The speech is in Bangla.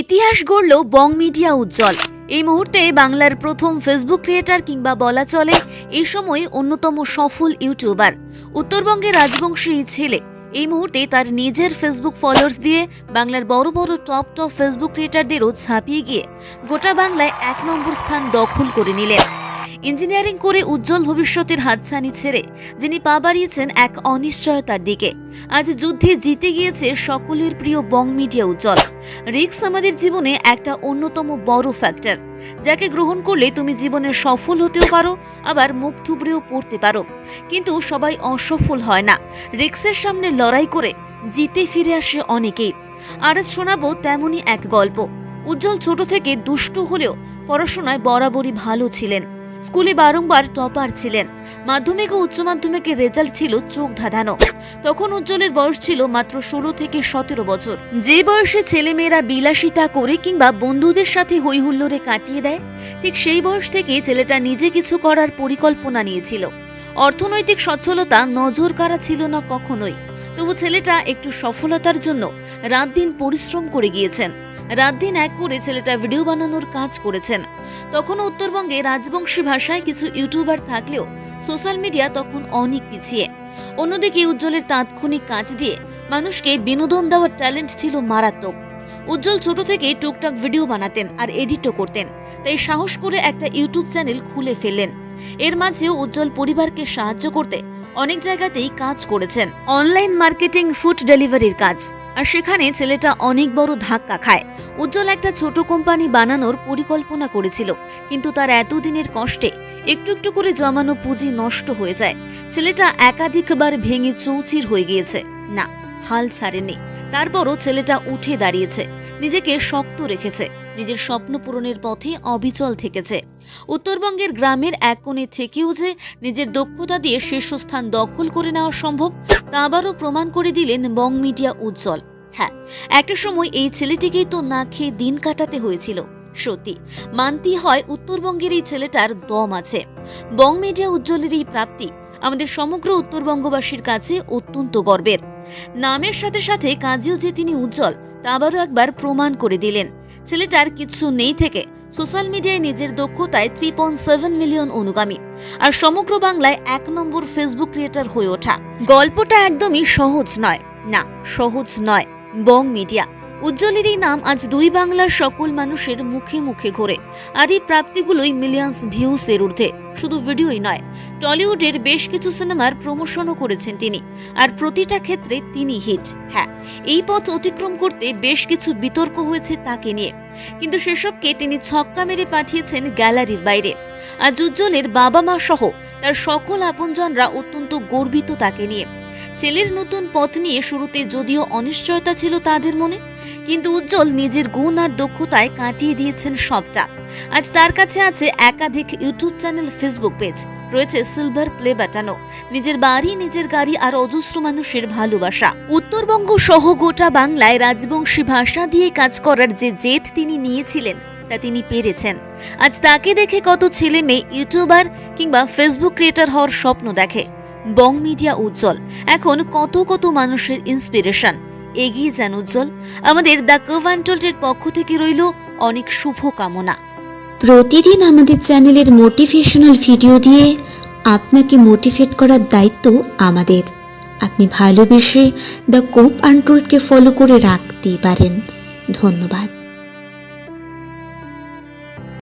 ইতিহাস গড়ল বং মিডিয়া উজ্জ্বল। এই মুহূর্তে বাংলার প্রথম ফেসবুক ক্রিয়েটার কিংবা বলা চলে এই সময় অন্যতম সফল ইউটিউবার উত্তরবঙ্গের রাজবংশী এই ছেলে এই মুহূর্তে তার নিজের ফেসবুক ফলোয়ার্স দিয়ে বাংলার বড় বড় টপ ফেসবুক ক্রিয়েটারদেরও ছাপিয়ে গিয়ে গোটা বাংলায় ১ নম্বর স্থান দখল করে নিলেন। ইঞ্জিনিয়ারিং করে উজ্জ্বল ভবিষ্যতের হাতছানি ছেড়ে যিনি পা বাড়িয়েছেন এক অনিশ্চয়তার দিকে। আজ যুদ্ধে জিতে গিয়েছে সকলের প্রিয় বং মিডিয়া উজ্জ্বল। রিস্ক আমাদের জীবনে একটা অন্যতম বড় ফ্যাক্টর, যাকে গ্রহণ করলে তুমি জীবনে সফল হতেও পারো, আবার মুখ থুবড়েও পড়তে পারো। কিন্তু সবাই অসফল হয় না। রিস্কের সামনে লড়াই করে জিতে ফিরে আসে অনেকেই। আর আজ শোনাবো তেমনই এক গল্প। উজ্জ্বল ছোট থেকে দুষ্ট হলেও পড়াশোনায় বরাবরই ভালো ছিলেন। স্কুলে বারংবার টপার ছিলেন। মাধ্যমিক ও উচ্চ মাধ্যমিকের রেজাল্ট ছিল চোখ ধাঁধানো। তখন উজ্জ্বলের বয়স ছিল মাত্র ১৬ থেকে ১৭ বছর। যে বয়সে ছেলেমেয়েরা বিলাসিতা করে কিংবা বন্ধুদের সাথে হইহুল্লোড়ে কাটিয়ে দেয়, ঠিক সেই বয়স থেকে ছেলেটা নিজে কিছু করার পরিকল্পনা নিয়েছিল। অর্থনৈতিক সচ্ছলতা নজর কাড়া ছিল না কখনোই, তবু ছেলেটা একটু সফলতার জন্য রাত দিন পরিশ্রম করে গিয়েছেন। রাত দিন এক করে ছেলেটা ভিডিও বানানোর কাজ করেছেন। তখন উত্তরবঙ্গে রাজবংশী ভাষায় কিছু ইউটিউবার থাকলেও সোশ্যাল মিডিয়া তখন অনেক পিছিয়ে। অন্যদিকে উজ্জ্বলের তাৎক্ষণিক কাজ দিয়ে মানুষকে বিনোদন দেওয়ার ট্যালেন্ট ছিল মারাত্মক। উজ্জ্বল ছোট থেকে টুকটাক ভিডিও বানাতেন আর এডিটও করতেন, তাই সাহস করে একটা ইউটিউব চ্যানেল খুলে ফেললেন। এর মাঝেও উজ্জ্বল পরিবারকে সাহায্য করতে অনেক জায়গাতেই কাজ করেছেন। অনলাইন মার্কেটিং, ফুড ডেলিভারির কাজ, আর সেখানে ছেলেটা অনেক বড় ধাক্কা খায়। উজ্জ্বল একটা ছোট কোম্পানি বানানোর পরিকল্পনা করেছিল, কিন্তু তার এতদিনের কষ্টে একটু একটু করে জমানো পুঁজি নষ্ট হয়ে যায়। ছেলেটা একাধিকবার ভেঙে চৌচির হয়ে গিয়েছে, না হাল ছাড়েনি। তারপরও ছেলেটা উঠে দাঁড়িয়েছে, নিজেকে শক্ত রেখেছে, নিজের স্বপ্ন পূরণের পথে অবিচল থেকেছে। উত্তরবঙ্গের গ্রামের এক কোণে থেকেও যে নিজের দক্ষতা দিয়ে শীর্ষস্থান দখল করে নেওয়া সম্ভব, তা আবারও প্রমাণ করে দিলেন বং মিডিয়া উজ্জ্বল। হ্যাঁ, একটা সময় এই ছেলেটিকেই তো না খেয়ে দিন কাটাতে হয়েছিল। সত্যি মানতেই হয়, উত্তরবঙ্গের এই ছেলেটার দম আছে। বং মিডিয়া উজ্জ্বলের এই প্রাপ্তি আমাদের সমগ্র উত্তরবঙ্গবাসীর কাছে অত্যন্ত গর্বের। নামের সাথে সাথে কাজেও যে তিনি উজ্জ্বল, তা আবারও একবার প্রমাণ করে দিলেন। ছেলেটার কিছু নেই থেকে সোশ্যাল মিডিয়ায় নিজের দক্ষতায় 3.7 মিলিয়ন অনুগামী, আর সমগ্র বাংলায় ১ নম্বর ফেসবুক ক্রিয়েটার হয়ে ওঠা। গল্পটা একদমই সহজ নয়, না সহজ নয়। বং মিডিয়া উজ্জ্বলের এই নাম আজ দুই বাংলার সকল মানুষের মুখে মুখে ঘোরে, আর এই প্রাপ্তিগুলোই মিলিয়ন্স ভিউস এর ঊর্ধ্বে। শুধু ভিডিওই নয়, টলিউডের বেশ কিছু সিনেমার প্রমোশনও করেছেন তিনি, আর প্রতিটা ক্ষেত্রে তিনি হিট। হ্যাঁ, এই পথ অতিক্রম করতে বেশ কিছু বিতর্ক হয়েছে তাকে নিয়ে, কিন্তু সেসবকে তিনি ছক্কা মেরে পাঠিয়েছেন গ্যালারির বাইরে। আজ উজ্জ্বলের বাবা মা সহ তার সকল আপনজনরা অত্যন্ত গর্বিত তাকে নিয়ে। ছেলের নতুন পথ নিয়ে শুরুতে যদিও অনিশ্চয়তা ছিল তাদের মনে, কিন্তু উজ্জ্বল নিজের গুণ আর দক্ষতায় কাটিয়ে দিয়েছেন সবটা। আজ তার কাছে আছে একাধিক ইউটিউব চ্যানেল, ফেসবুক পেজ, রয়েছে সিলভার প্লে বাটনও, নিজের বাড়ি, নিজের গাড়ি আর অজস্র মানুষের ভালোবাসা। উত্তরবঙ্গ সহ গোটা বাংলায় রাজবংশী ভাষা দিয়ে কাজ করার যে জেদ তিনি নিয়েছিলেন, তা তিনি পেরেছেন। আজ তাকে দেখে কত ছেলে মেয়ে ইউটিউবার কিংবা ফেসবুক ক্রিয়েটার হওয়ার স্বপ্ন দেখে। বং মিডিয়া উজ্জ্বল এখন কত কত মানুষের ইন্সপিরেশন। এগিয়ে যান উজ্জ্বল। আমাদের দ্য কার্ভ আনটোল্ডের পক্ষ থেকে রইল অনেক শুভ কামনা। প্রতিদিন আমাদের চ্যানেলের মোটিভেশনাল ভিডিও দিয়ে আপনাকে মোটিভেট করার দায়িত্ব আমাদের। আপনি ভালোবেসে দ্য কার্ভ আনটোল্ডকে ফলো করে রাখতেই পারেন। ধন্যবাদ।